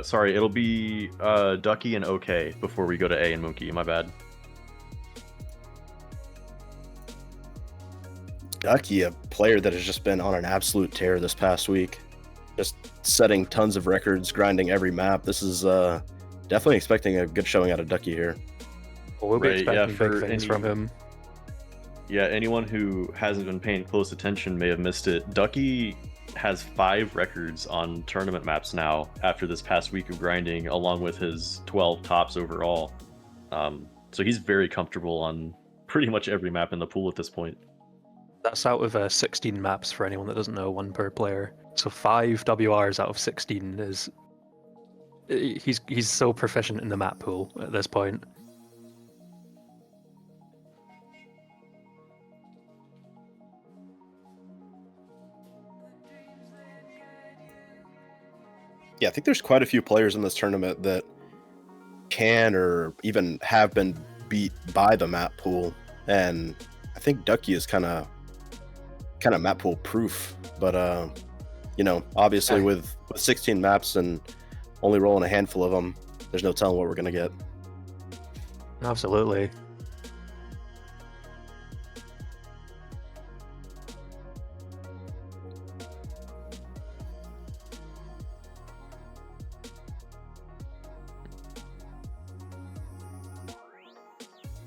Sorry, it'll be Ducky and OK before we go to A and Monkey. My bad. Ducky, a player that has just been on an absolute tear this past week. Just setting tons of records, grinding every map. This is definitely expecting a good showing out of Ducky here. Well, we'll be Right, yeah, expecting big for things from him. Yeah, anyone who hasn't been paying close attention may have missed it. Ducky has 5 records on tournament maps now after this past week of grinding, along with his 12 tops overall. So he's very comfortable on pretty much every map in the pool at this point. That's out of 16 maps for anyone that doesn't know, 1 per player. So 5 WRs out of 16 is... He's so proficient in the map pool at this point. Yeah, I think there's quite a few players in this tournament that can or even have been beat by the map pool, and I think Ducky is kind of map pool proof. But obviously with 16 maps and only rolling a handful of them, there's no telling what we're gonna get. Absolutely.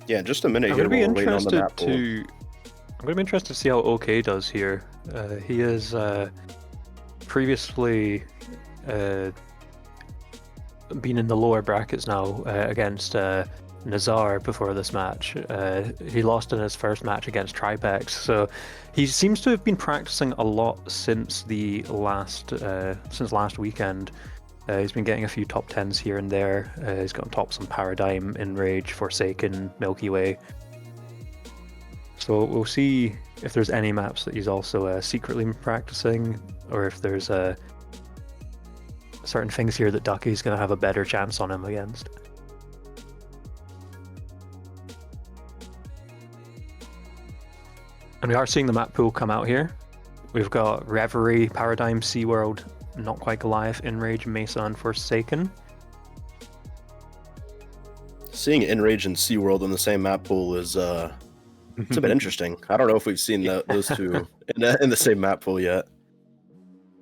Yeah, just a minute I'm here going to while be we're waiting on the map interested pool. I'm going to be interested to see how OK does here. He has previously been in the lower brackets now against Nazar before this match. He lost in his first match against Tripex, so he seems to have been practicing a lot since last weekend. He's been getting a few top 10s here and there. He's gotten tops on Paradigm, Enrage, Forsaken, Milky Way. So we'll see if there's any maps that he's also secretly practicing, or if there's certain things here that Ducky's going to have a better chance on him against. And we are seeing the map pool come out here. We've got Reverie, Paradigm, SeaWorld, Not Quite Goliath, Enrage, Mesa, and Forsaken. Seeing Enrage and SeaWorld in the same map pool is it's a bit interesting. I don't know if we've seen those two in the same map pool yet.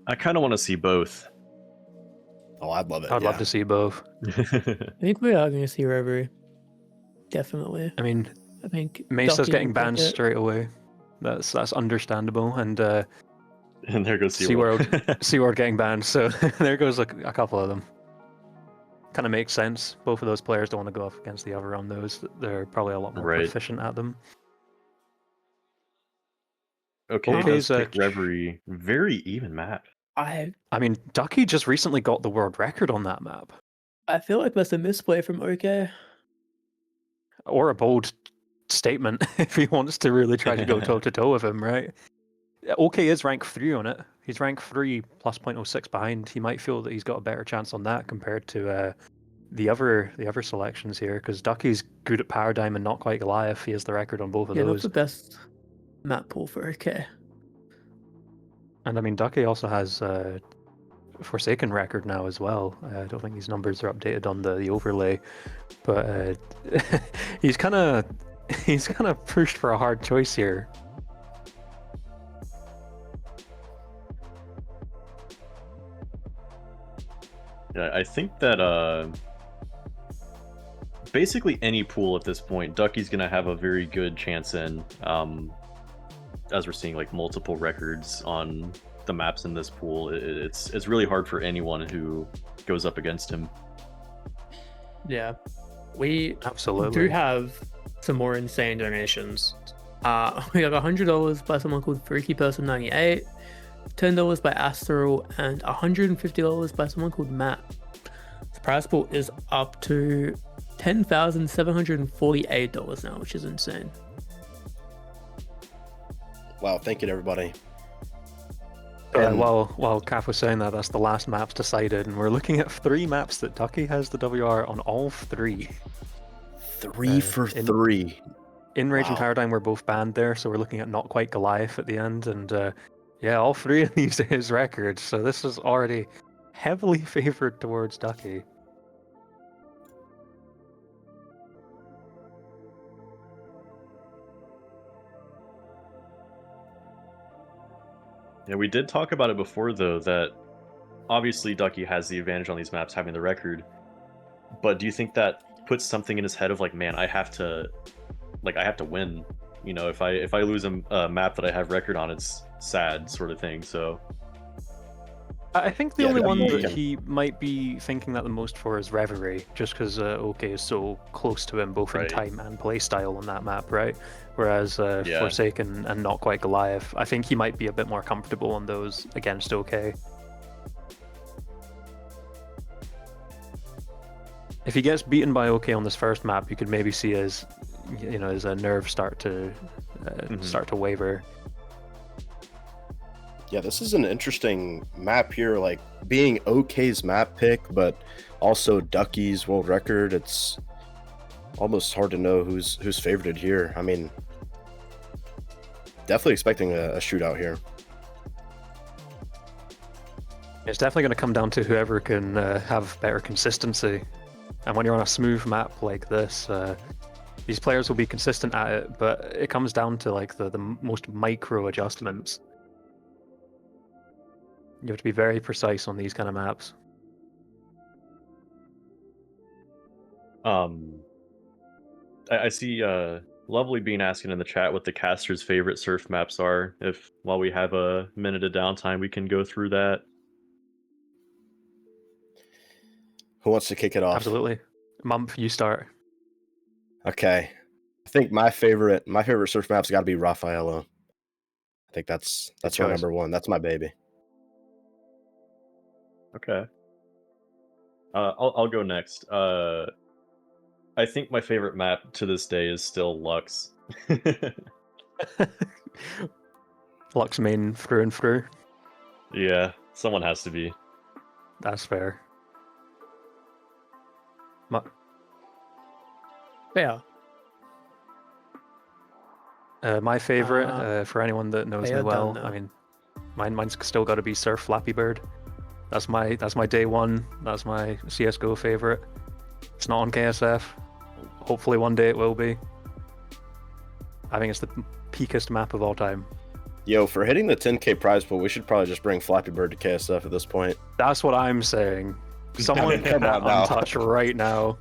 I kind of want to see both. Oh, I'd love it. I'd love to see both. I think we are going to see Reverie. Definitely. I mean, I think Mesa's Ducky getting will banned get it. straight away. That's understandable, and And there goes SeaWorld. SeaWorld getting banned, so there goes a couple of them. Kind of makes sense. Both of those players don't want to go up against the other on those. They're probably a lot more proficient at them. Okay, does pick Reverie. Very even map. I mean, Ducky just recently got the world record on that map. I feel like that's a misplay from OK. Or a bold statement if he wants to really try to go toe-to-toe with him, right? OK is rank 3 on it. He's rank 3 plus 0.06 behind. He might feel that he's got a better chance on that compared to the other selections here, because Ducky's good at Paradigm and Not Quite Goliath. He has the record on both of those. Not the best map pool for OK. And I mean, Ducky also has Forsaken record now as well. I don't think these numbers are updated on the overlay, but he's kind of pushed for a hard choice here. Yeah, I think that basically any pool at this point, Ducky's gonna have a very good chance in. As we're seeing like multiple records on the maps in this pool, it's really hard for anyone who goes up against him. Yeah, we absolutely do have some more insane donations. We got $100 by someone called Freaky Person 98, $10 by Astral, and $150 by someone called Matt. The prize pool is up to $10,748 now, which is insane. Wow, thank you to everybody. While Caff was saying that, that's the last maps decided, and we're looking at 3 maps that Ducky has the WR on all 3. 3 for 3. Enrage and Paradigm were both banned there, so we're looking at Not Quite Goliath at the end, and yeah, all 3 of these is records, so this is already heavily favored towards Ducky. Yeah, we did talk about it before, though, that obviously Ducky has the advantage on these maps, having the record. But do you think that puts something in his head of like, man, I have to win. You know, if I lose a map that I have record on, it's sad, sort of thing. So I think the Yeah, only one definitely. that he might be thinking that the most for is Reverie, just because OK is so close to him both in Right. time and playstyle on that map, right? Whereas Yeah. Forsaken and Not Quite Goliath, I think he might be a bit more comfortable on those against OK. If he gets beaten by OK on this first map, you could maybe see his, you know, his nerves start to waver. Yeah, this is an interesting map here, like being OK's map pick, but also Ducky's world record. It's almost hard to know who's favorited here. I mean, definitely expecting a shootout here. It's definitely going to come down to whoever can have better consistency. And when you're on a smooth map like this, these players will be consistent at it, but it comes down to like the most micro adjustments. You have to be very precise on these kind of maps. I see Lovely Bean asking in the chat what the caster's favorite surf maps are. If while we have a minute of downtime, we can go through that. Who wants to kick it off? Absolutely. Mump, you start. Okay. I think my favorite surf map's got to be Raffaello. I think that's my choice. number one. That's my baby. Okay. I'll go next. I think my favorite map to this day is still Lux. Lux main through and through. Yeah, someone has to be. That's fair. Yeah. My favorite, for anyone that knows me I well, don't I know. mean, mine's still got to be Surf Flappy Bird. That's my day one. That's my CS:GO favorite. It's not on KSF. Hopefully one day it will be. I think it's the peakest map of all time. Yo, for hitting the 10K prize pool, we should probably just bring Flappy Bird to KSF at this point. That's what I'm saying. Someone Come hit on now. Untouch right now.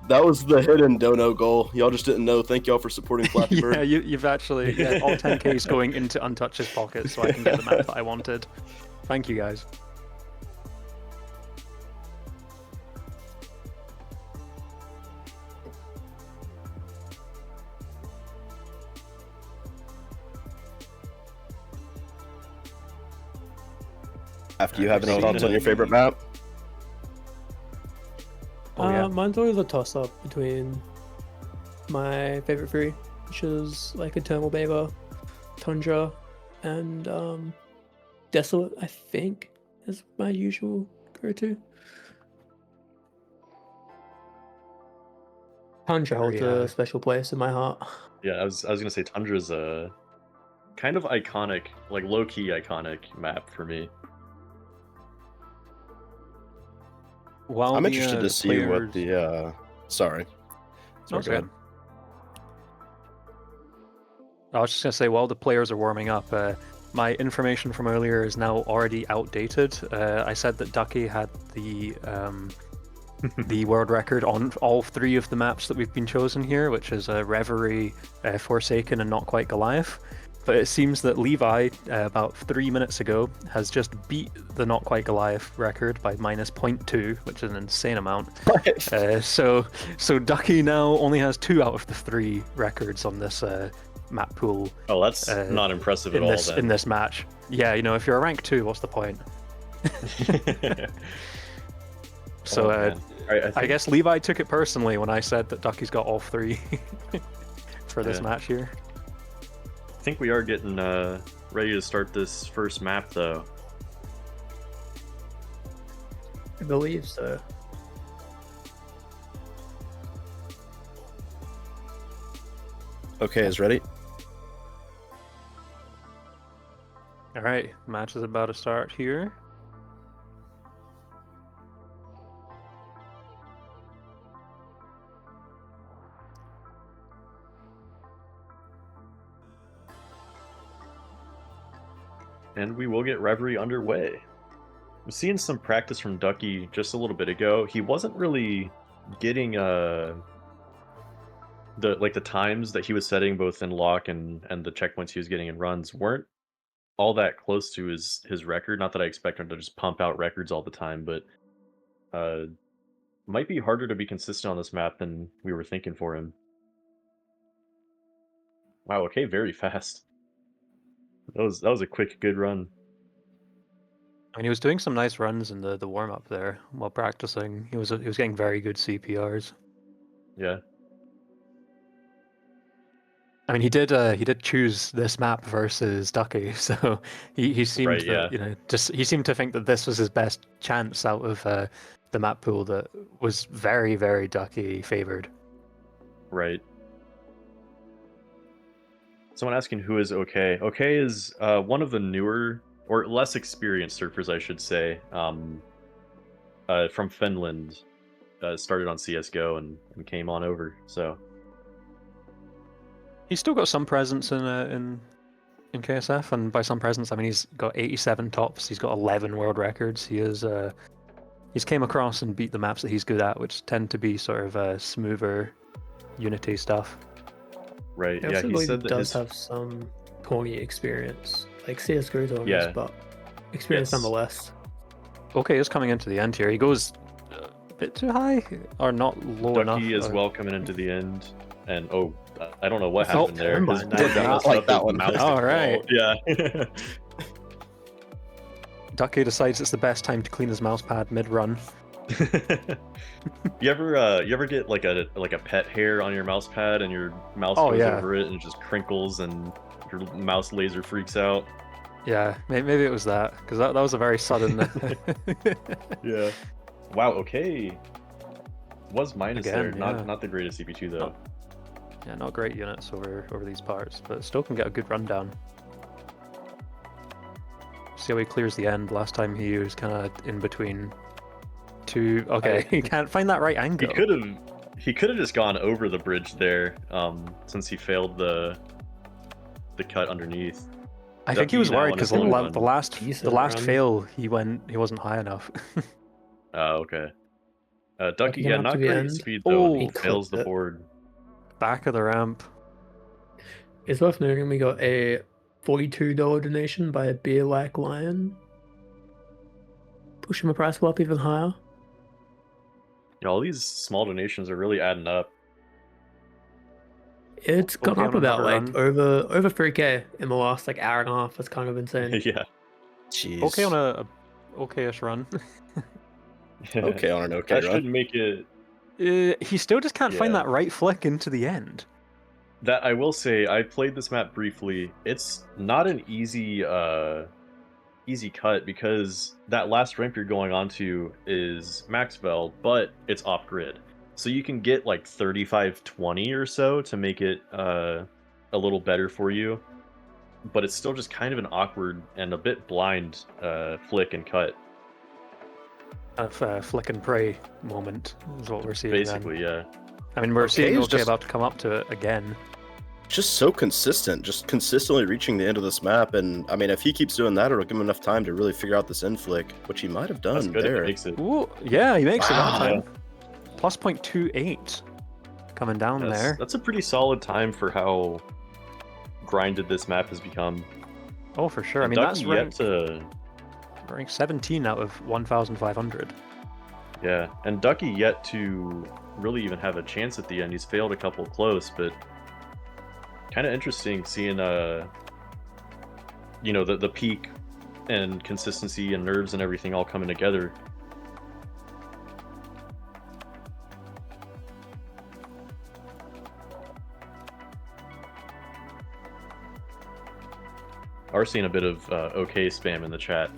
That was the hidden dono goal. Y'all just didn't know. Thank y'all for supporting Flappy Yeah, Bird. you've actually all 10Ks going into Untouch's pocket so I can get the map that I wanted. Thank you guys. Do you have any thoughts on your favorite map? Oh, yeah. Mine's always a toss-up between my favorite three, which is like Eternal Beaver, Tundra, and Desolate, I think, is my usual go-to. Tundra holds Very, a special place in my heart. Yeah, I was gonna say Tundra's a kind of iconic, like low-key iconic map for me. While I'm the, interested to see what players- the sorry. Sorry, go Okay. ahead. I was just going to say, while the players are warming up, my information from earlier is now already outdated. I said that Ducky had the the world record on all three of the maps that we've been chosen here, which is Reverie, Forsaken, and Not Quite Goliath. But it seems that Levi, about 3 minutes ago, has just beat the Not Quite Goliath record by minus 0.2, which is an insane amount. So Ducky now only has 2 out of the 3 records on this map pool Oh, that's not impressive at in all. this Then. in this match. Yeah, you know, if you're a rank 2, what's the point? So man. Alright, I guess Levi took it personally when I said that Ducky's got all 3 for this Yeah. match here. I think we are getting ready to start this first map, though. I believe so. Okay, is ready? All right, match is about to start here. and we will get Reverie underway. I'm seeing some practice from Ducky just a little bit ago. He wasn't really getting the times that he was setting both in lock and the checkpoints he was getting in runs weren't all that close to his record. Not that I expect him to just pump out records all the time, but might be harder to be consistent on this map than we were thinking for him. Wow, okay, very fast. That was a quick, good run. I mean, he was doing some nice runs in the warm up there while practicing. He was getting very good CPRs. Yeah. I mean, he did choose this map versus Ducky, so he seemed Right, that, yeah. he seemed to think that this was his best chance out of the map pool that was very, very Ducky favored. Right. Someone asking who is OK. OK is one of the newer or less experienced surfers, I should say, from Finland. Started on CS:GO and came on over. So He's still got some presence in KSF, and by some presence I mean he's got 87 tops. He's got 11 world records. He's came across and beat the maps that he's good at, which tend to be sort of smoother Unity stuff. right, I yeah. also He believe said he that does his have some tourney experience, like CS:GO tourneys, Yeah. but experience Yes. nonetheless. Okay, is coming into the end here. He goes a bit too high or not low enough. Ducky as or- well coming into the end, and I don't know what Oh, happened there. never His mind, board I got did messed not like up, that his one. mouse All did right. fall. Yeah. Ducky decides it's the best time to clean his mouse pad mid-run. You ever get like a pet hair on your mouse pad and your mouse Oh, goes yeah. over it and it just crinkles and your mouse laser freaks out? Yeah, maybe it was that, because that was a very sudden... Yeah. Wow, okay. Was minus there. Again, yeah. Not the greatest CP2 though. Yeah, not great units over these parts, but still can get a good rundown. See how he clears the end. Last time he was kind of in between two... Okay, he can't find that right angle. He could have just gone over the bridge there, since he failed the cut underneath. I think he was Ducky now worried on because his the, own la- run. the last Decent the last run. fail he wasn't high enough. Oh, okay. Ducky, came yeah, up not to the great end. speed though, and Oh, he he fails the clipped it. board. Back of the ramp. It's worth noting we got a $42 donation by a beer like lion, pushing the price up even higher. Yeah, all these small donations are really adding up. It's gone Okay, up on about another like run. over 3K in the last like hour and a half. That's kind of insane. Yeah. Jeez. Okay on a okay-ish run. Okay on an okay That run. should make it. He still just can't find Yeah. that right flick into the end. That I will say, I played this map briefly. It's not an easy cut because that last ramp you're going onto is Maxwell, but it's off grid. So you can get like 35-20 or so to make it a little better for you. But it's still just kind of an awkward and a bit blind flick and cut. Flick and pray moment is what we're seeing. then. Basically, yeah. I mean, we're Okay seeing is okay just- about to come up to it again. Just so consistent, just consistently reaching the end of this map. And I mean, if he keeps doing that, it'll give him enough time to really figure out this end flick, which he might have done That's good if there. it makes it. Ooh, yeah, he makes Wow. it that time. Plus 0.28 coming down there. That's a pretty solid time for how grinded this map has become. Oh, for sure. I And mean, that's Ducky yet rank, to. rank 17 out of 1,500. Yeah, and Ducky yet to really even have a chance at the end. He's failed a couple close, but kind of interesting seeing the peak and consistency and nerves and everything all coming together. Are seeing a bit of OK spam in the chat.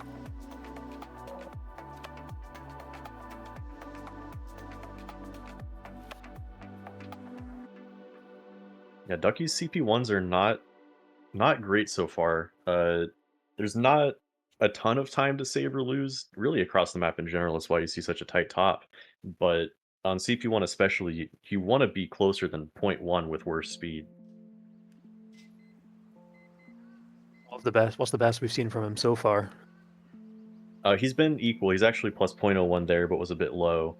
Yeah, Ducky's CP1s are not great so far. There's not a ton of time to save or lose, really across the map in general. That's why you see such a tight top. But on CP1 especially, you want to be closer than 0.1 with worse speed. What's the best we've seen from him so far? He's been equal. He's actually plus 0.01 there, but was a bit low.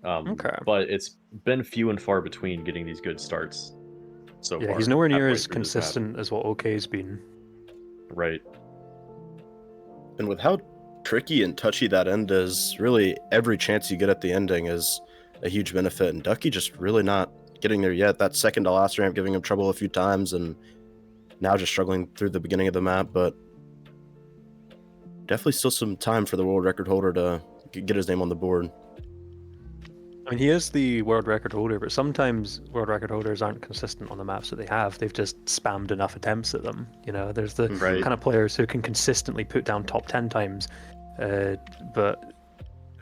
Okay. But it's been few and far between getting these good starts so far. He's nowhere near halfway as through this map. consistent as what OK's been. Right. And with how tricky and touchy that end is, really every chance you get at the ending is a huge benefit. And Ducky just really not getting there yet. That second to last ramp giving him trouble a few times, and now just struggling through the beginning of the map. But definitely still some time for the world record holder to get his name on the board. I mean, he is the world record holder, but sometimes world record holders aren't consistent on the maps that they have. They've just spammed enough attempts at them. You know, there's the Right. kind of players who can consistently put down top 10 times, but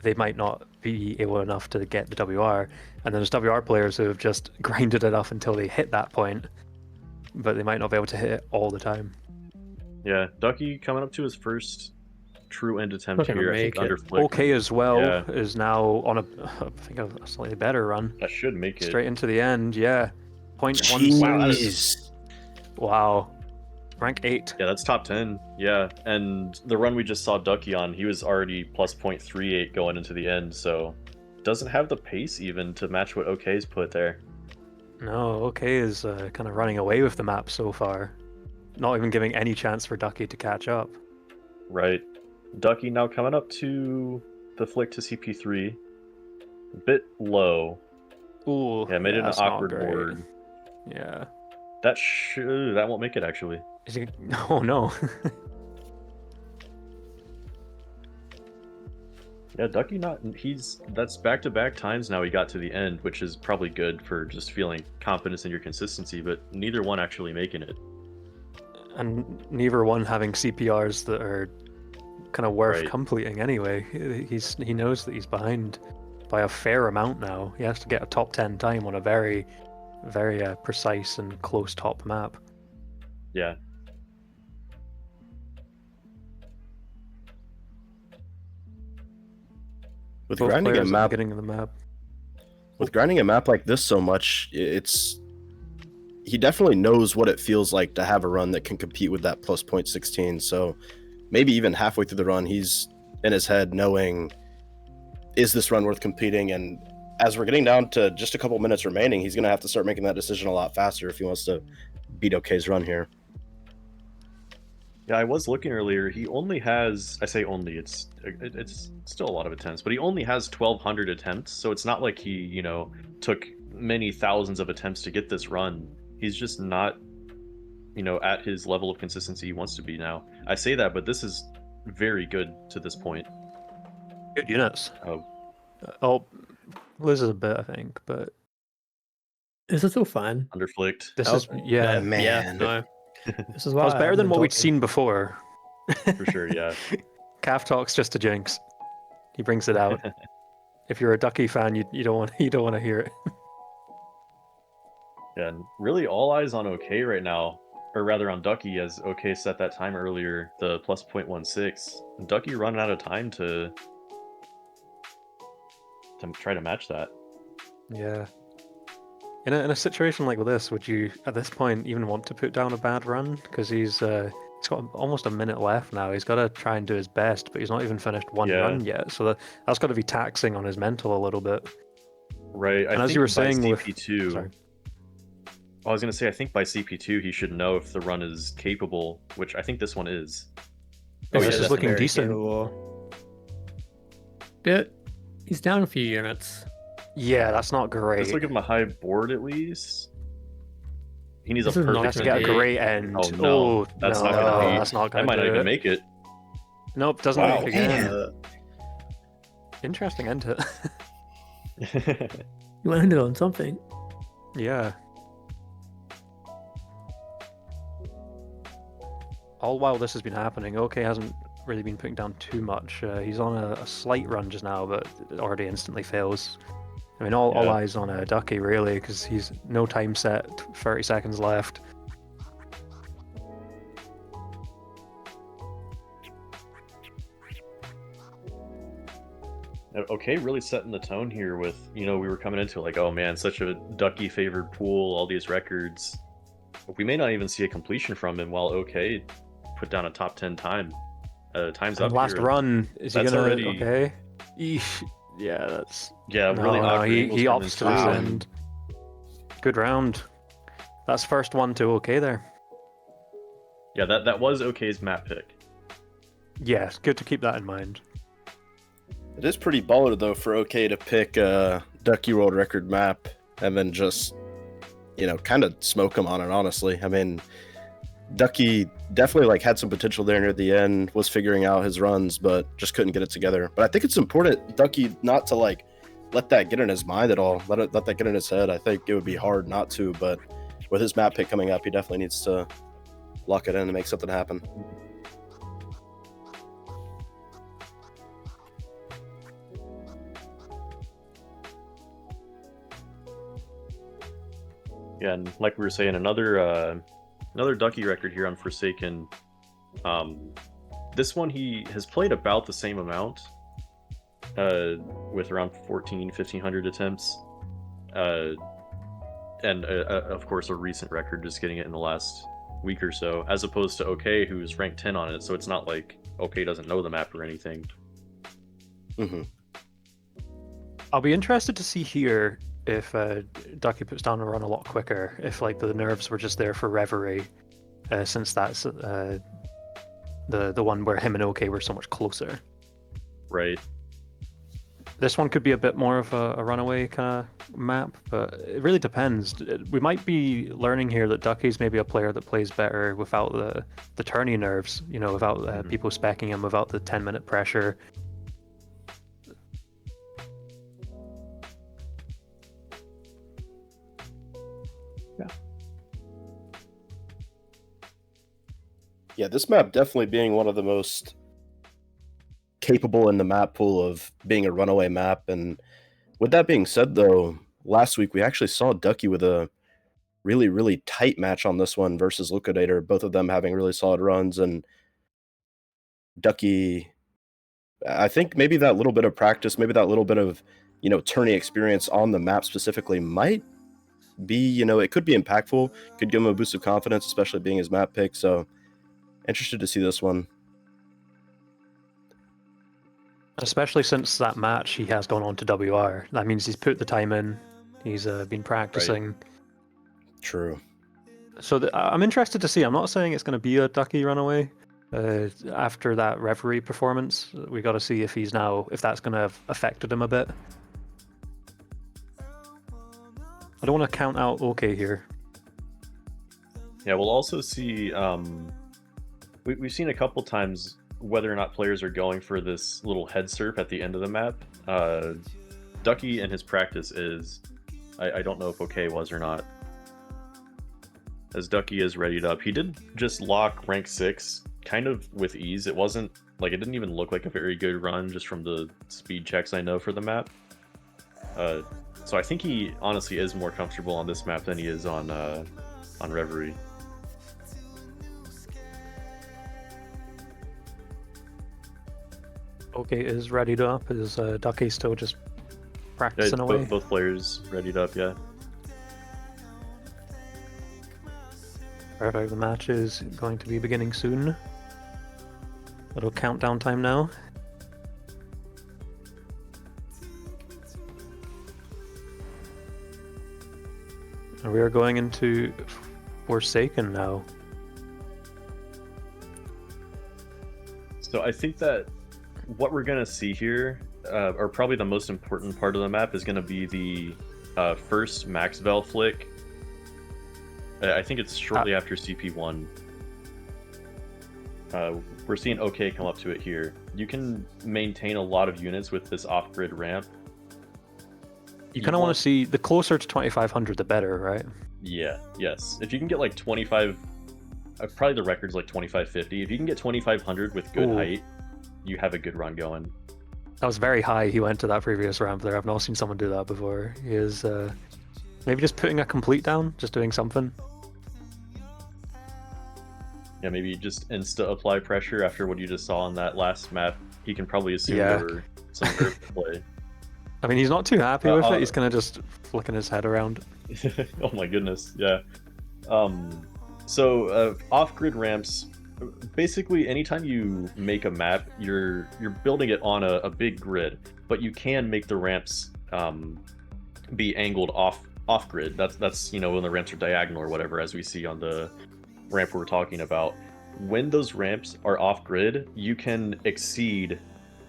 they might not be able enough to get the WR. And then there's WR players who have just grinded it up until they hit that point, but they might not be able to hit it all the time. Yeah, Ducky coming up to his first true end attempt Not gonna here. I think make it. under Flick. OK as well Yeah. is now on I think a slightly better run. That should make it. Straight into the end, yeah. 0.16. Jeez. Wow. Rank 8. Yeah, that's top 10. Yeah, and the run we just saw Ducky on, he was already plus 0.38 going into the end, so doesn't have the pace even to match what OK's put there. No, OK is kind of running away with the map so far. Not even giving any chance for Ducky to catch up. Right. Ducky now coming up to the flick to CP3. A bit low. Ooh, Yeah, made it an that's not awkward great. board. Yeah. That won't make it actually. Is he... Oh no. Yeah, Ducky that's back-to-back times now he got to the end, which is probably good for just feeling confidence in your consistency, but neither one actually making it. And neither one having CPRs that are kind of worth Right. completing anyway. He knows that he's behind by a fair amount now. He has to get a top 10 time on a very, very precise and close top map. Yeah. With Both grinding a players at the map, beginning of the map. with grinding a map like this so much, he definitely knows what it feels like to have a run that can compete with that plus 0.16. So maybe even halfway through the run, he's in his head knowing, is this run worth competing? And as we're getting down to just a couple minutes remaining, he's going to have to start making that decision a lot faster if he wants to beat OK's run here. Yeah, I was looking earlier. He only has, I say only, it's still a lot of attempts, but he only has 1,200 attempts. So it's not like he, took many thousands of attempts to get this run. He's just not, at his level of consistency he wants to be now. I say that, but this is very good to this point. Good units. Oh, Liz is a bit, I think, but This is still fine. underflicked. this That is, was- yeah. Man. no. This is That why was I better than haven't what we'd talked- seen before. For sure, yeah. Caff talks just to jinx. He brings it out. If you're a Ducky fan, you don't want to hear it. Yeah, and really all eyes on OK right now, or rather on Ducky, as OK set that time earlier, the plus 0.16. Ducky running out of time to try to match that. Yeah. In a situation like this, would you, at this point, even want to put down a bad run? Because he's got almost a minute left now. He's got to try and do his best, but he's not even finished one Yeah. run yet. So that's got to be taxing on his mental a little bit. Right. And I as think you were by saying with- CP2, Sorry. I was going to say, I think by CP2 he should know if the run is capable, which I think this one is. This yeah, is that's looking very decent. capable. Yeah, he's down a few units. Yeah, that's not great. Let's look at him a high board at least. He needs This a is not He has perfect to get a gonna be- great end. Oh, no. That's no, not gonna be- That's not I gonna might not do even it. make it. Nope, doesn't Wow, make again. man. Interesting end hit. You landed on something. Yeah. All while this has been happening, OK hasn't really been putting down too much. He's on a slight run just now, but it already instantly fails. I mean, all Yeah. eyes on Ducky, really, because he's no time set, 30 seconds left. Okay, really setting the tone here with, we were coming into it like, oh man, such a Ducky favored pool, all these records. We may not even see a completion from him, while OK put down a top 10 time. Time's And up last here. run, is he That's gonna already- okay? Eesh. Yeah, that's Really no, awkward he angles he coming opts to through. descend. Good round. That's first one to okay there. Yeah, that was OK's map pick. Yeah, it's good to keep that in mind. It is pretty baller though for OK to pick a Ducky World Record map and then just, kind of smoke him on it. Honestly, I mean, Ducky definitely like had some potential there near the end, was figuring out his runs, but just couldn't get it together. But I think it's important Ducky not to like let that get in his mind at all. Let that get in his head. I think it would be hard not to, but with his map pick coming up, he definitely needs to lock it in and make something happen. Yeah, and like we were saying, another Ducky record here on Forsaken. This one he has played about the same amount, with around 1,500 attempts, and of course a recent record, just getting it in the last week or so, as opposed to OK, who's ranked 10 on it. So it's not like OK doesn't know the map or anything. Mm-hmm. I'll be interested to see here if Ducky puts down a run a lot quicker, if like the nerves were just there for reverie, since that's the one where him and OK were so much closer. Right. This one could be a bit more of a runaway kind of map, but it really depends. We might be learning here that Ducky's maybe a player that plays better without the tourney nerves, without people specking him, without the 10-minute pressure. Yeah, this map definitely being one of the most capable in the map pool of being a runaway map. And with that being said, though, last week we actually saw Ducky with a really, really tight match on this one versus Liquidator, both of them having really solid runs. And Ducky, I think maybe that little bit of practice, maybe that little bit of, tourney experience on the map specifically might be, it could be impactful, could give him a boost of confidence, especially being his map pick. So interested to see this one. Especially since that match he has gone on to WR. That means he's put the time in. He's been practicing. Right. True. So I'm interested to see. I'm not saying it's going to be a Ducky runaway. After that Reverie performance, we got to see if that's going to have affected him a bit. I don't want to count out OK here. Yeah, we'll also see. We've seen a couple times whether or not players are going for this little head surf at the end of the map. Ducky and his practice is, I don't know if OK was or not. As Ducky is readied up, he did just lock rank 6 kind of with ease. It wasn't like, it didn't even look like a very good run just from the speed checks I know for the map. So I think he honestly is more comfortable on this map than he is on Reverie. OK is readied up. Is Ducky still just practicing away? Both players readied up, yeah. Perfect. The match is going to be beginning soon. Little countdown time now. And we are going into Forsaken now. So I think that what we're gonna see here, or probably the most important part of the map, is gonna be the first Max Vel flick. I think it's shortly after CP1. We're seeing OK come up to it here. You can maintain a lot of units with this off-grid ramp. You kind of want to see the closer to 2,500, the better, right? Yeah, yes. If you can get like 25, probably the record's like 2,550. If you can get 2,500 with good height, you have a good run going. That was very high. He went to that previous ramp there. I've not seen someone do that before. He is maybe just putting a complete down, just doing something. Yeah, maybe just insta-apply pressure after what you just saw on that last map. He can probably assume there were some earth play. I mean, he's not too happy with it. He's kind of just flicking his head around. Oh my goodness, yeah. So off-grid ramps, basically, anytime you make a map, you're building it on a big grid, but you can make the ramps be angled off grid. That's when the ramps are diagonal or whatever, as we see on the ramp we're talking about. When those ramps are off grid, you can exceed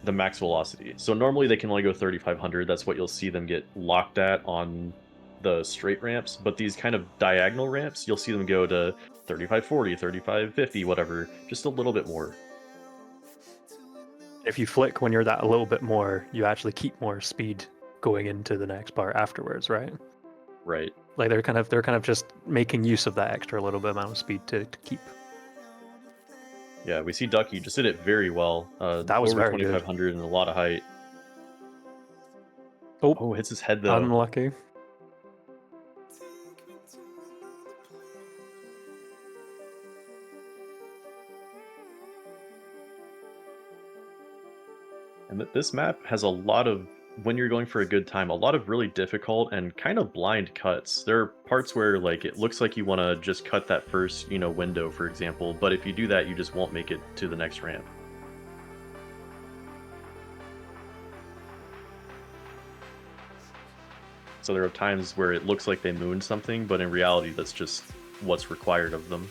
the max velocity. So normally they can only go 3,500. That's what you'll see them get locked at on the straight ramps. But these kind of diagonal ramps, you'll see them go to 3,540, 3,550, whatever, just a little bit more. If you flick when you're that a little bit more, you actually keep more speed going into the next part afterwards, right? Right. Like they're kind of just making use of that extra little bit amount of speed to keep. Yeah, we see Ducky just did it very well. That was over very good. 2,500 and a lot of height. Oh, hits his head though. Unlucky. And this map has a lot of, when you're going for a good time, a lot of really difficult and kind of blind cuts. There are parts where like it looks like you want to just cut that first, window, for example, but if you do that, you just won't make it to the next ramp. So there are times where it looks like they mooned something, but in reality, that's just what's required of them.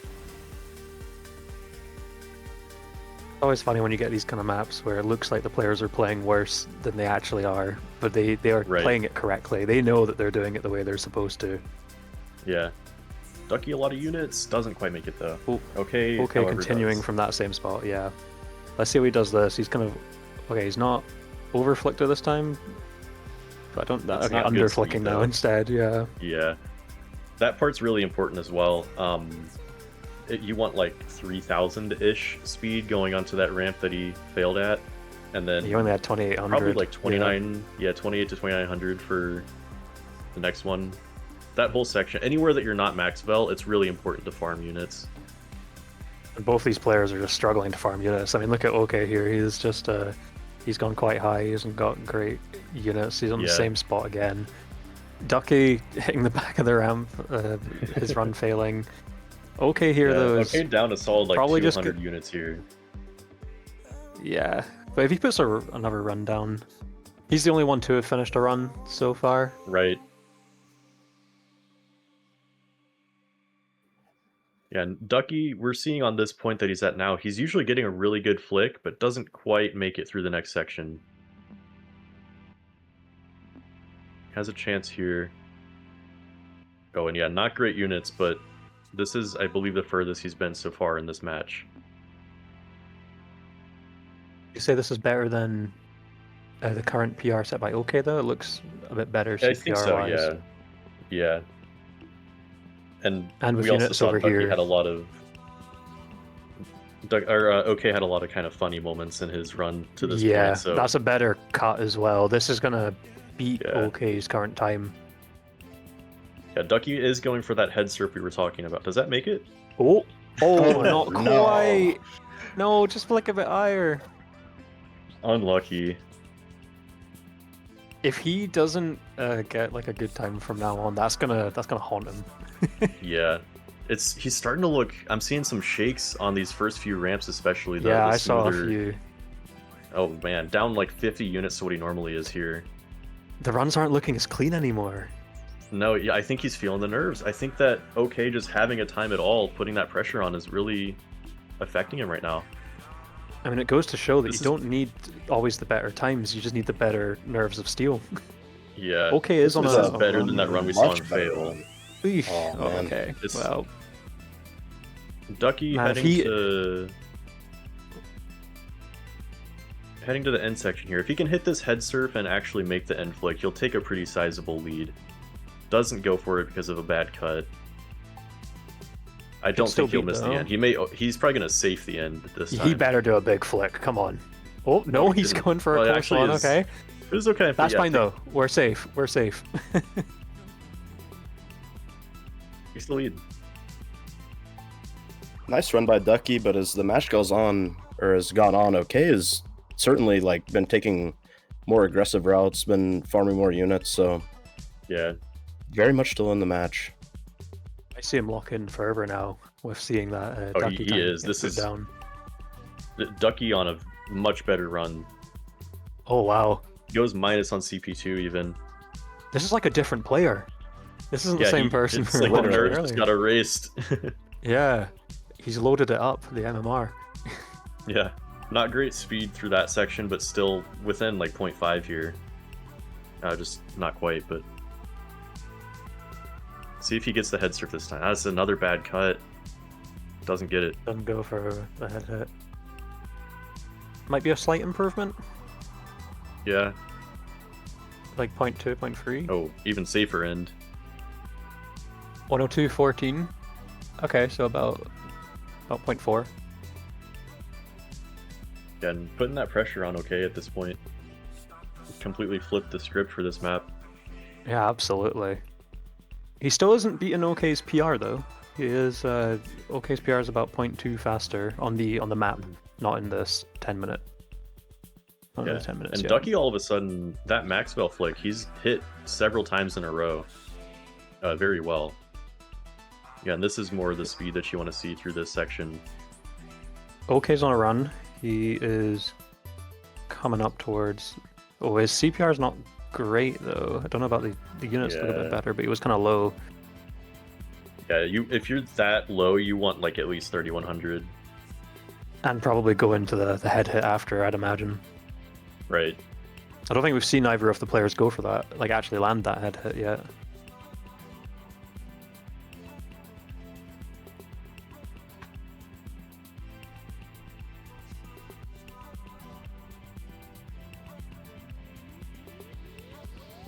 Always funny when you get these kind of maps where it looks like the players are playing worse than they actually are, but they are playing it correctly. They know that they're doing it the way they're supposed to. Yeah. Ducky a lot of units, doesn't quite make it though. Oh, okay, continuing does. From that same spot, yeah. Let's see how he does this. He's kind of... Okay, he's not over-flicked this time. But I don't... Okay, under-flicking now instead, yeah. Yeah. That part's really important as well. You want like 3,000-ish speed going onto that ramp that he failed at, and then he only had 2,800. Probably like 29, 28 to 2,900 for the next one. That whole section, anywhere that you're not max vel, it's really important to farm units. And both these players are just struggling to farm units. I mean, look at OK here. He's just he's gone quite high. He hasn't got great units. He's on the same spot again. Ducky hitting the back of the ramp. His run failing. OK here though. OK down a solid like probably 200 units here. Yeah, but if he puts another run down, he's the only one to have finished a run so far. Right. Yeah, and Ducky, we're seeing on this point that he's at now, he's usually getting a really good flick, but doesn't quite make it through the next section. Has a chance here. Oh, and yeah, not great units, but this is, I believe, the furthest he's been so far in this match. You say this is better than the current PR set by OK, though? It looks a bit better CPR-wise. I think so, yeah. Yeah. And with we also units saw over Ducky here had a lot of... OK had a lot of kind of funny moments in his run to this point. So that's a better cut as well. This is going to beat OK's current time. Yeah, Ducky is going for that head surf we were talking about. Does that make it? Oh, not quite. No, just flick a bit higher. Unlucky. If he doesn't get like a good time from now on, that's gonna haunt him. Yeah, he's starting to look. I'm seeing some shakes on these first few ramps, especially. Yeah, I saw a few. Oh man, down like 50 units to what he normally is here. The runs aren't looking as clean anymore. No, yeah, I think he's feeling the nerves. I think that OK just having a time at all, putting that pressure on, is really affecting him right now. I mean, it goes to show that you don't need always the better times. You just need the better nerves of steel. Yeah. OK is on a... This is better than that run we saw him fail. Oh, okay. Well, Ducky heading to the end section here. If he can hit this head surf and actually make the end flick, he'll take a pretty sizable lead. Doesn't go for it because of a bad cut. I don't think he'll miss the end. He's probably gonna safe the end this time. He better do a big flick. Come on. Oh no, he's going for a close one. Okay. It was okay. That's fine though. We're safe. We're safe. He's the lead. Nice run by Ducky, but as the match goes on, or has gone on, OK has certainly like been taking more aggressive routes, been farming more units, so yeah, very much still in the match. see him lock in forever now with seeing that Oh, ducky he time is. get This put is- down. Ducky on a much better run. Oh wow, Goes minus on CP2 even. this is like a different player. This isn't the same person It's from like the literally nerves just earlier. got erased. Yeah, he's loaded it up, the MMR. Yeah, not great speed through that section, but still within like 0.5 here. Just not quite, but... See if he gets the head surf this time. That's another bad cut. Doesn't get it. Doesn't go for the head hit. Might be a slight improvement, Yeah. like 0.2, 0.3. Oh, even safer end. 102.14. Okay, so about 0.4. Yeah, and putting that pressure on okay at this point. Completely flipped the script for this map. Yeah, absolutely. He still isn't beating OK's PR though. He is OK's PR is about 0.2 faster on the map, not in this 10-minute. Not in Yeah. the 10 minutes. And yet. Ducky, all of a sudden, that Maxwell flick, he's hit several times in a row. Very well. Yeah, and this is more the speed that you want to see through this section. OK's on a run. He is coming up towards. Oh, his CPR is not great though. I don't know about the units look a bit Yeah. better, but he was kind of low. Yeah, if you're that low, you want like at least 3100. And probably go into the head hit after, I'd imagine. Right. I don't think we've seen either of the players go for that, like actually land that head hit yet.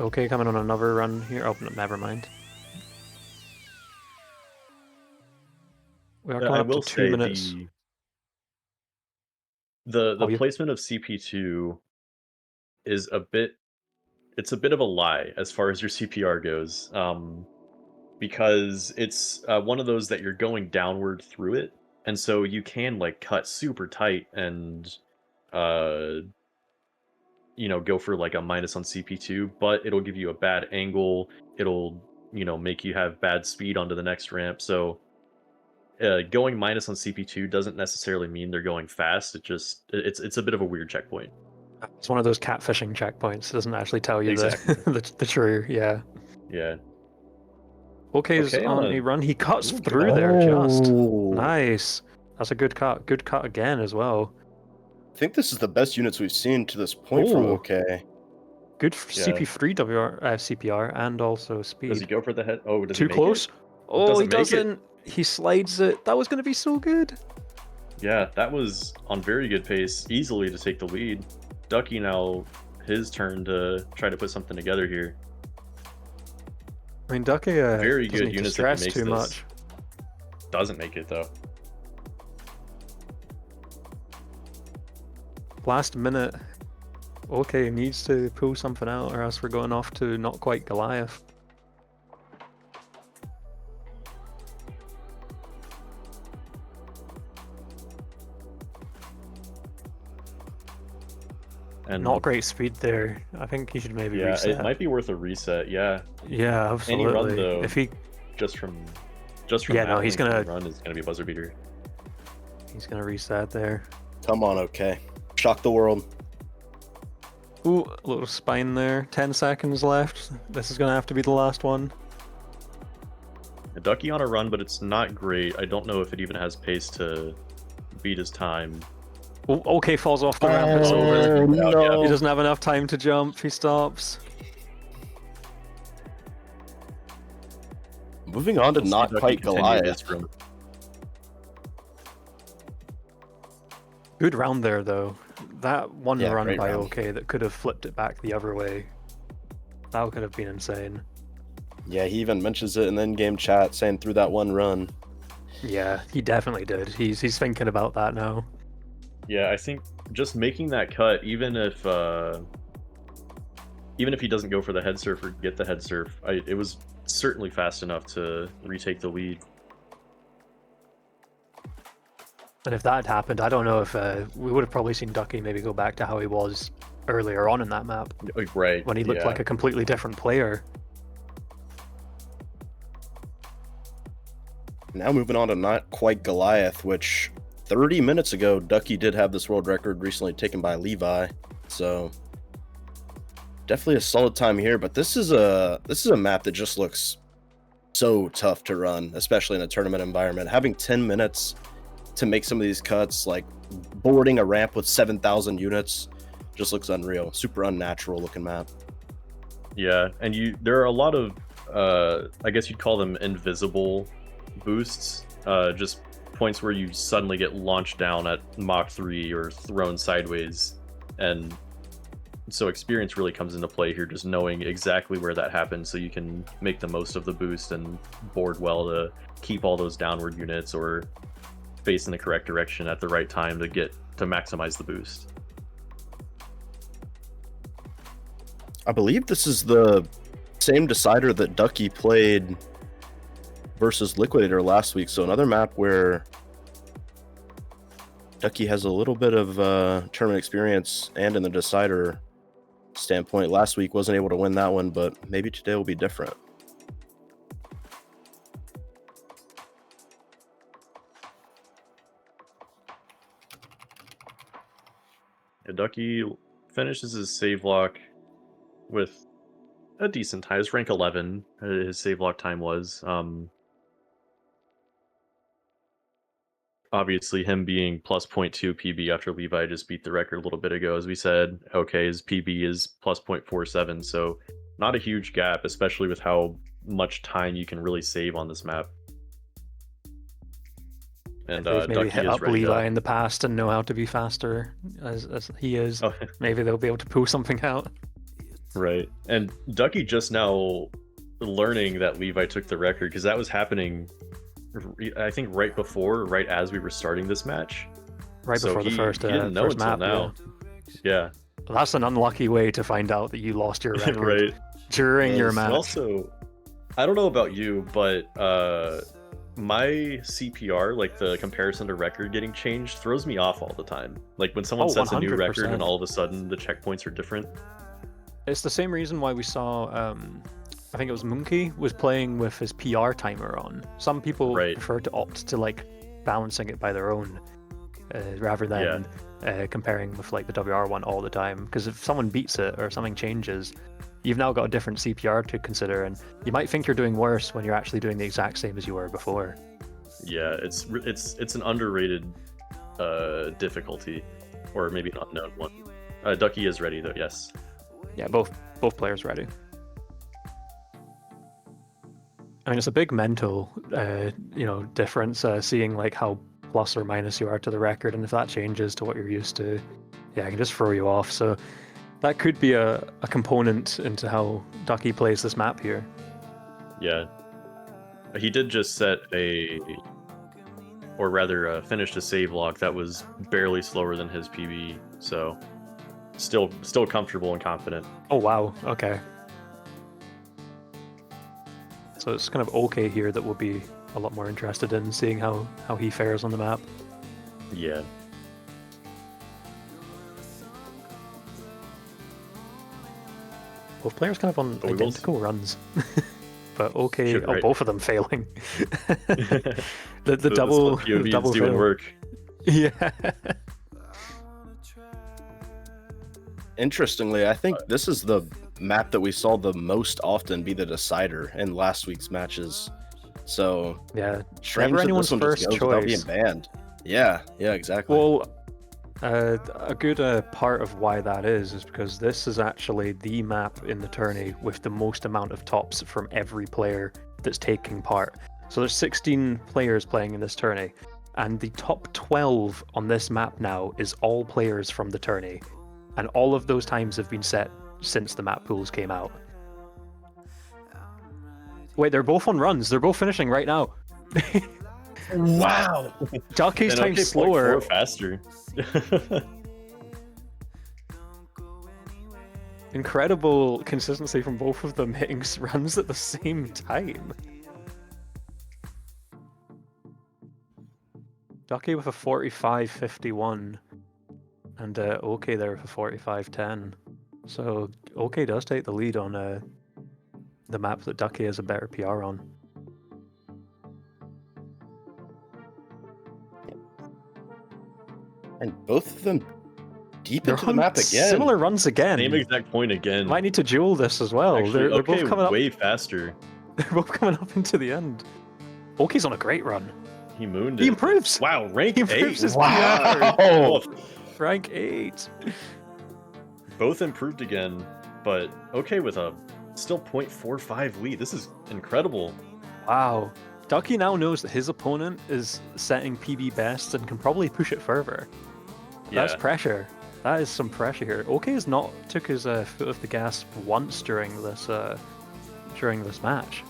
Okay, coming on another run here. Oh, no, never mind. We are coming I up will to 2 say minutes. the Oh, you- placement of CP2 is a bit of a lie as far as your CPR goes, because it's one of those that you're going downward through it, and so you can like cut super tight and go for like a minus on CP2, but it'll give you a bad angle. It'll make you have bad speed onto the next ramp. So going minus on CP2 doesn't necessarily mean they're going fast. It's a bit of a weird checkpoint. It's one of those catfishing checkpoints. It doesn't actually tell you Exactly. the true, yeah. Yeah. OK's Okay, on on a- a run. He cuts Ooh, through there just. Oh. Nice. That's a good cut. Good cut again as well. I think this is the best units we've seen to this point from Ooh. OK. Good Yeah. CP3 CPR and also speed. Does he go for the head? Oh, does he Too make close? it? Oh, he Doesn't make it. doesn't. He slides it. That was going to be so good. Yeah, that was on very good pace, easily to take the lead. Ducky now, his turn to try to put something together here. I mean, Ducky Very doesn't good need to units if he stress makes too this. much. Doesn't make it though. Last minute. Okay, needs to pull something out or else we're going off to not quite Goliath. And Not great speed there. I think he should maybe yeah, reset. it might be worth a reset. Yeah, Yeah, Any absolutely. run, though. If he just from Yeah, no, that he's length gonna- of run is gonna be a buzzer beater. he's gonna reset there. Come on, OK. Shock the world. Ooh, a little spine there. 10 seconds left. This is gonna have to be the last one. A Ducky on a run, but it's not great. I don't know if it even has pace to beat his time. Oh, okay, falls off the ramp. It's over. Oh, no. He doesn't have enough time to jump. He stops. Moving on to We'll see not Ducky quite continue Goliath. his run. Good round there, though. That one Yeah, run great by round. OK that could have flipped it back the other way. That could have been insane. Yeah, he even mentions it in the in-game chat, saying through that one run. Yeah, he definitely did. He's thinking about that now. Yeah, I think just making that cut, even if he doesn't go for the head surf or get the head surf, it was certainly fast enough to retake the lead. And if that had happened, I don't know if we would have probably seen Ducky maybe go back to how he was earlier on in that map Right. when he looked yeah. like a completely different player. Now moving on to Not Quite Goliath, which 30 minutes ago, Ducky did have this world record recently taken by Levi. So definitely a solid time here, but this is a map that just looks so tough to run, especially in a tournament environment. Having 10 minutes to make some of these cuts, like boarding a ramp with 7,000 units, just looks unreal. Super unnatural looking map. Yeah, and there are a lot of I guess you'd call them invisible boosts, just points where you suddenly get launched down at Mach 3 or thrown sideways, and so experience really comes into play here, just knowing exactly where that happens so you can make the most of the boost and board well to keep all those downward units or face in the correct direction at the right time to maximize the boost. I believe this is the same decider that Ducky played versus Liquidator last week, so another map where Ducky has a little bit of tournament experience, and in the decider standpoint, last week wasn't able to win that one, but maybe today will be different. Yeah, Ducky finishes his save lock with a decent time. His rank 11, his save lock time was. Obviously, him being plus 0.2 PB after Levi just beat the record a little bit ago, as we said. Okay, his PB is plus 0.47, so not a huge gap, especially with how much time you can really save on this map. And They've maybe Ducky hit is up ready Levi to... in the past and know how to be faster as he is. Oh. Maybe they'll be able to pull something out. Right. And Ducky just now learning that Levi took the record, because that was happening, I think, right as we were starting this match. Right So before the he first didn't know first until map. now. Yeah. Well, that's an unlucky way to find out that you lost your record Right. during your And match. And also, I don't know about you, but my CPR, like the comparison to record getting changed, throws me off all the time. Like when someone sets a new record 100%. and all of a sudden the checkpoints are different. It's the same reason why we saw, I think it was Monkey was playing with his PR timer on. Some people prefer to opt to like balancing it by their own, rather than comparing with like the WR one all the time. Because if someone beats it or something changes, you've now got a different CPR to consider, and you might think you're doing worse when you're actually doing the exact same as you were before. Yeah, it's an underrated difficulty, or maybe an unknown one. Ducky is ready though. Yes. Yeah, both players ready. I mean, it's a big mental, difference, seeing like how plus or minus you are to the record, and if that changes to what you're used to, yeah, it can just throw you off. So that could be a component into how Ducky plays this map here. Yeah. He did just finished a save lock that was barely slower than his PB, so still comfortable and confident. Oh wow, okay. So it's kind of okay here that we'll be a lot more interested in seeing how he fares on the map. Yeah. Both players kind of on identical runs. But okay, Right. both of them failing. the double doing fail. work. Yeah. Interestingly, I think this is the map that we saw the most often be the decider in last week's matches. So yeah, strange never that anyone's this one just first goes without choice. being banned. Yeah, exactly. Well, a good part of why that is because this is actually the map in the tourney with the most amount of tops from every player that's taking part. So there's 16 players playing in this tourney, and the top 12 on this map now is all players from the tourney, and all of those times have been set since the map pools came out. Wait, they're both on runs. They're both finishing right now. Wow. Ducky's time slower. Faster. Incredible consistency from both of them hitting runs at the same time. Ducky with a 45.51 and OK there with a 45.10. So OK does take the lead on the map that Ducky has a better PR on. And both of them deep They're into the on map again. similar runs again. Same exact point again. Might need to duel this as well. Actually, they're both coming up. way faster. They're both coming up into the end. Oki's on a great run. He mooned He it. improves. Wow, rank He improves 8. his Wow. Oh, Rank 8. both improved again, but okay with a still 0.45 lead. This is incredible. Wow. Ducky now knows that his opponent is setting PB best and can probably push it further. That's Yeah. pressure. That is some pressure here. OK has not took his foot off the gas once during this match.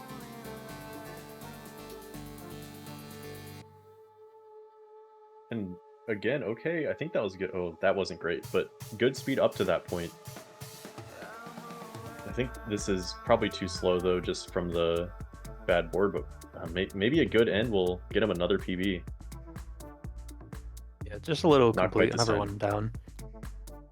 And again, okay, I think that was good. Oh, that wasn't great, but good speed up to that point. I think this is probably too slow though, just from the bad board, but maybe a good end will get him another PB. Yeah, just a little Not complete, quite the another same. one down.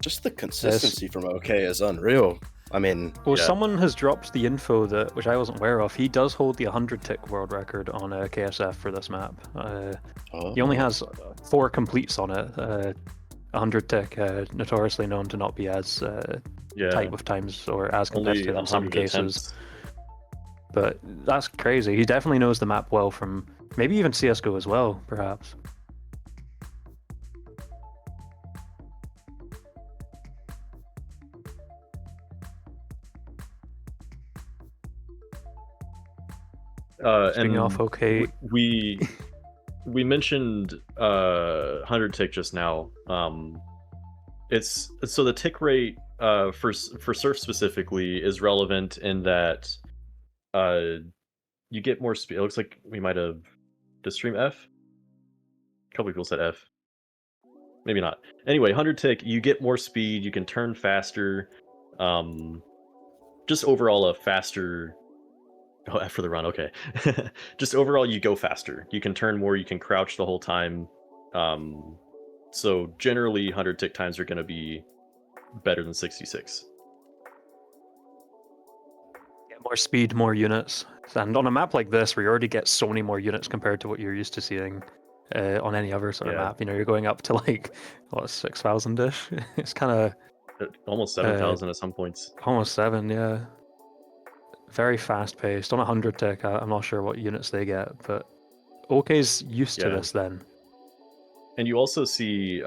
Just the consistency from OK is unreal. I mean, Well, Yeah. someone has dropped the info that, which I wasn't aware of. He does hold the 100-tick world record on KSF for this map. He only has 4 completes on it. 100-tick, notoriously known to not be as Yeah, tight with times or as only competitive in some 100 cases. attempts. But that's crazy. He definitely knows the map well from maybe even CSGO as well, perhaps. Speaking And off, okay. we mentioned 100 tick just now. It's so the tick rate for surf specifically is relevant in that you get more speed. It looks like we might have stream F. A couple people said F. Maybe not. Anyway, 100 tick, you get more speed. You can turn faster. Just overall a faster. Oh, F for the run, okay. Just overall, you go faster. You can turn more, you can crouch the whole time. So generally, 100 tick times are going to be better than 66. Get more speed, more units. And on a map like this, where you already get so many more units compared to what you're used to seeing on any other sort of Yeah. map, you know, you're going up to like, what, 6,000-ish? It's kind of Almost 7,000 at some points. almost 7, yeah. Very fast paced. On 100 tick, I'm not sure what units they get, but OK's used to Yeah. this then. And you also see,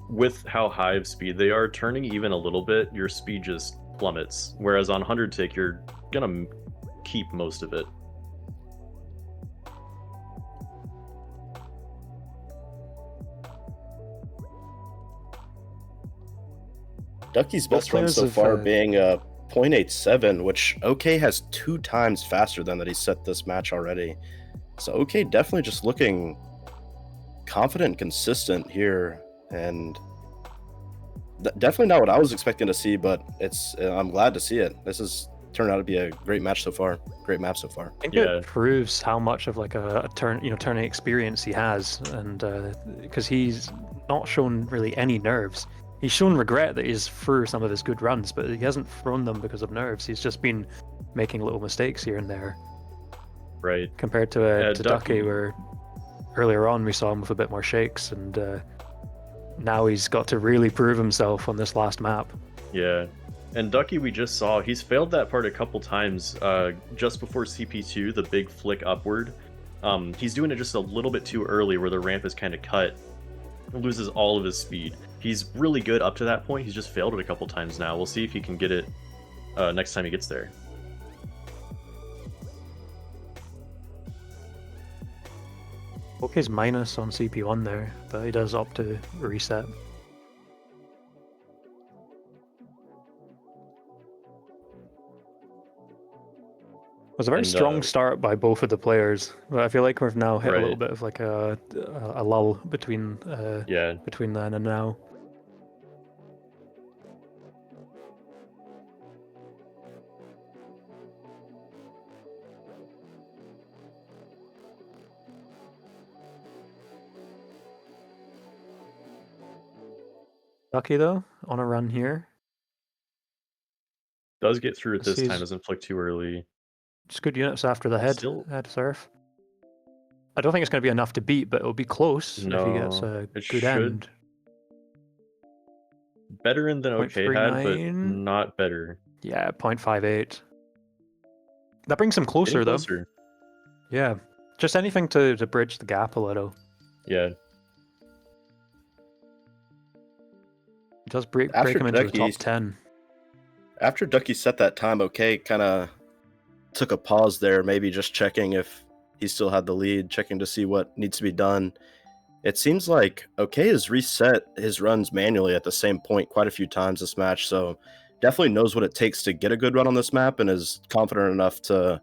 with how high of speed they are, turning even a little bit, your speed just plummets. Whereas on 100 tick, you're gonna keep most of it. Ducky's best run players so have, far being a 0.87, which OK has 2 times faster than that he set this match already. So OK definitely just looking confident and consistent here, and definitely not what I was expecting to see, but it's I'm glad to see it. This has turned out to be a great match so far. Great map so far. I think Yeah. it proves how much of like a turning experience he has, and because he's not shown really any nerves. He's shown regret that he's through some of his good runs, but he hasn't thrown them because of nerves. He's just been making little mistakes here and there. Right. Compared to Ducky. Ducky, where earlier on we saw him with a bit more shakes, and now he's got to really prove himself on this last map. Yeah. And Ducky, we just saw, he's failed that part a couple times just before CP2, the big flick upward. He's doing it just a little bit too early where the ramp is kind of cut. He loses all of his speed. He's really good up to that point. He's just failed it a couple times now. We'll see if he can get it next time he gets there. OK's minus on CP1 there, but he does opt to reset. It was a very And, strong start by both of the players, but I feel like we've now hit a little Right. bit of like a lull between Yeah. between then and now. Ducky though, on a run here. Does get through it this He's- time, doesn't flick too early. Just good units after the head Still- surf. I don't think it's going to be enough to beat, but it'll be close if he gets No, a it good should. end. Better than OK had, but 0.39. not better. Yeah, 0.58. That brings him closer, Getting though. closer. Yeah, just anything to bridge the gap a little. Yeah. It does break After him into the top Ducky's- 10. After Ducky set that time, OK kind of took a pause there, maybe just checking if he still had the lead, checking to see what needs to be done. It seems like OK has reset his runs manually at the same point quite a few times this match, so definitely knows what it takes to get a good run on this map and is confident enough to,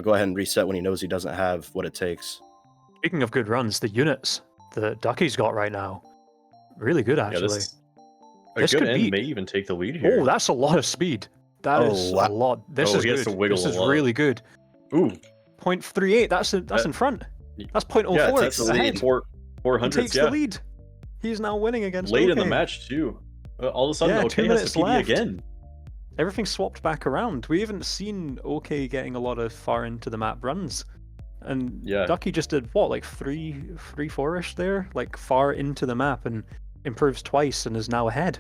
go ahead and reset when he knows he doesn't have what it takes. Speaking of good runs, the units that Ducky's got right now, really good actually. A This good could end be- may even take the lead here. Oh, that's a lot of speed. That is wow. a lot. This is he has good. to wiggle This a is lot. really good. Ooh. 0.38. That's in front. That's 0.04. Yeah, takes that's the lead. ahead. 400. He takes the lead. He's now winning against Late in OK. the match too. All of a sudden, Yeah, 2 OK has minutes to PD left. again. Everything's swapped back around. We haven't seen OK getting a lot of far into the map runs. And Yeah. Ducky just did what, like 3-4-ish there? Like far into the map and improves twice and is now ahead.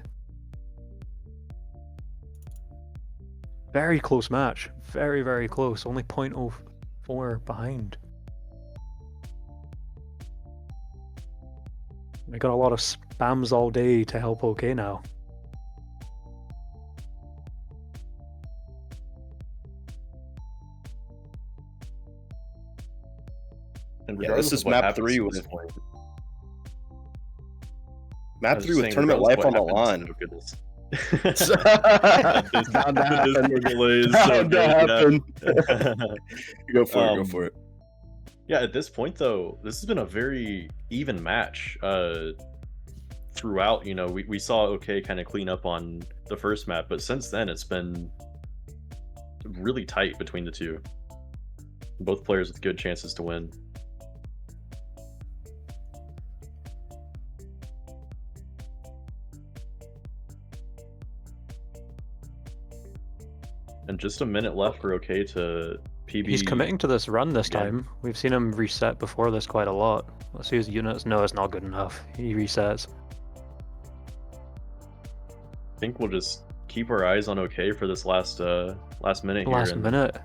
Very close match. Very, very close. Only 0.04 behind. We got a lot of spams all day to help OK now. And Yeah, regardless this is of what map happens 3 from with- this point, I Map was 3 just with saying, tournament life regardless on the of what line. happens, oh goodness. It's bound to The happen. Discord delay is so Bound to good, happen. Go for it. Go Um, for it. Yeah, at this point though, this has been a very even match. Throughout, we saw OK kind of clean up on the first map, but since then it's been really tight between the two. Both players with good chances to win. And just a minute left for OK to PB. He's committing to this run this again. time. We've seen him reset before this quite a lot. Let's see his units. No, it's not good enough. He resets. I think we'll just keep our eyes on OK for this last minute here. Last and minute.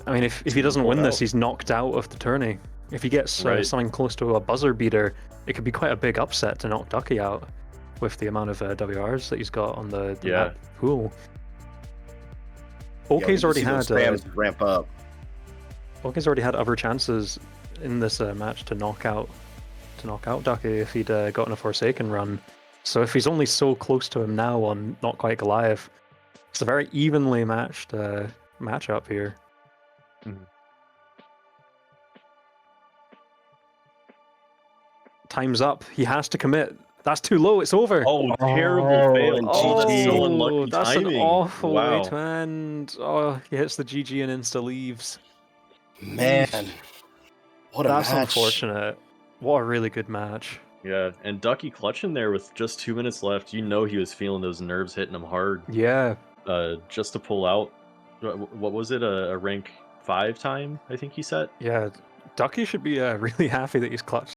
I mean, if he doesn't pull win this, out. he's knocked out of the tourney. If he gets Right. something close to a buzzer beater, it could be quite a big upset to knock Ducky out with the amount of WRs that he's got on the Yeah. map pool. Yeah, OK's we already see those had spams ramp up. OK's already had other chances in this match to knock out Ducky if he'd gotten a Forsaken run. So if he's only so close to him now on Not Quite Goliath, it's a very evenly matched matchup here. Mhm. Time's up. He has to commit. That's too low. It's over. Oh, terrible fail. and Oh, that's so GG. unlucky That's timing. an awful Wow. way to end. Oh, he hits the GG and insta leaves. Man, what a That's match. unfortunate. What a really good match. Yeah, and Ducky clutching there with just 2 minutes left. He was feeling those nerves hitting him hard. Yeah. Just to pull out. What was it? A rank 5 time? I think he set. Yeah. Ducky should be really happy that he's clutched